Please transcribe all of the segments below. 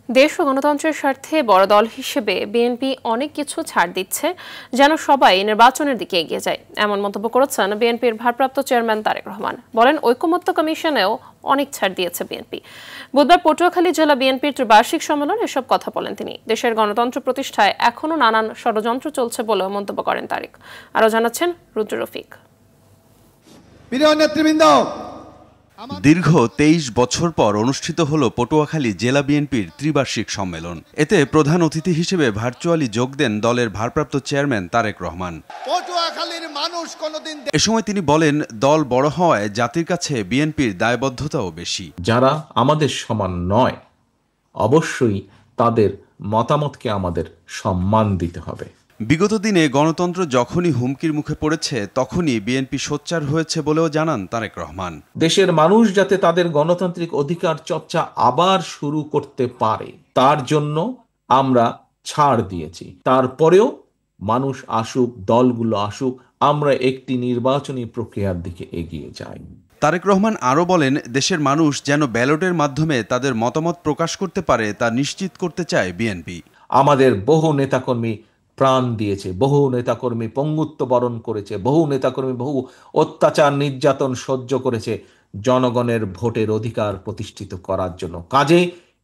দেশ ও গণতন্ত্রের স্বার্থে বড় দল হিসেবে বিএনপি অনেক কিছু ছাড় দিচ্ছে, যেন সবাই নির্বাচনের দিকে এগিয়ে যায়, এমন মন্তব্য করেছেন বিএনপির ভারপ্রাপ্ত চেয়ারম্যান তারেক রহমান। বলেন, ঐকমত্য কমিশনেও অনেক ছাড় দিয়েছে বিএনপি। বুধবার পটুয়াখালী জেলা বিএনপির ত্রিবার্ষিক সম্মেলনে এসব কথা বলেন তিনি। দেশের গণতন্ত্র প্রতিষ্ঠায় এখনো নানান ষড়যন্ত্র চলছে বলেও মন্তব্য করেন তারেক। আরও জানাচ্ছেন রুদ্র রফিক। দীর্ঘ ২৩ বছর পর অনুষ্ঠিত হল পটুয়াখালী জেলা বিএনপির ত্রিবার্ষিক সম্মেলন। এতে প্রধান অতিথি হিসেবে ভার্চুয়ালি যোগ দেন দলের ভারপ্রাপ্ত চেয়ারম্যান তারেক রহমান। এ সময় তিনি বলেন, দল বড় হওয়ায় জাতির কাছে বিএনপির দায়বদ্ধতাও বেশি। যারা আমাদের সমান নয়, অবশ্যই তাদের মতামতকে আমাদের সম্মান দিতে হবে। বিগত দিনে গণতন্ত্র যখনই হুমকির মুখে পড়েছে, তখনই বিএনপি সোচ্চার হয়েছে বলেও জানান তারেক রহমান। দেশের মানুষ যাতে তাদের গণতান্ত্রিক অধিকার চর্চা আবার শুরু করতে পারে, তার জন্য আমরা ছাড় দিয়েছি। তারপরেও মানুষ আসুক, দলগুলো আসুক, আমরা একটি নির্বাচনী প্রক্রিয়ার দিকে এগিয়ে যাই। তারেক রহমান আরও বলেন, দেশের মানুষ যেন ব্যালটের মাধ্যমে তাদের মতামত প্রকাশ করতে পারে, তা নিশ্চিত করতে চায় বিএনপি। আমাদের বহু নেতাকর্মী প্রাণ দিয়েছে, বহু নেতাকর্মী পঙ্গুত্ব বরণ করেছে, বহু নেতাকর্মী বহু অত্যাচার নির্যাতন সহ্য করেছে জনগণের ভোটের অধিকার প্রতিষ্ঠিত করার জন্য। কাজে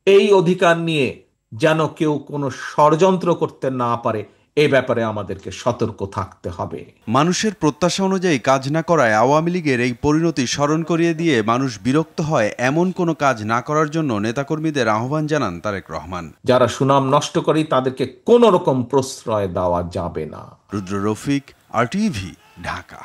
এই অধিকার নিয়ে যেন কেউ কোনো ষড়যন্ত্র করতে না পারে, এ ব্যাপারে আমাদেরকে সতর্ক থাকতে হবে। মানুষের প্রত্যাশা অনুযায়ী কাজ না করায় আওয়ামী লীগের এই পরিণতি স্মরণ করিয়ে দিয়ে মানুষ বিরক্ত হয়, এমন কোনো কাজ না করার জন্য নেতাকর্মীদের আহ্বান জানান তারেক রহমান। যারা সুনাম নষ্ট করে তাদেরকে কোনো রকম প্রশ্রয় দেওয়া যাবে না। রুদ্র রফিক, RTV, ঢাকা।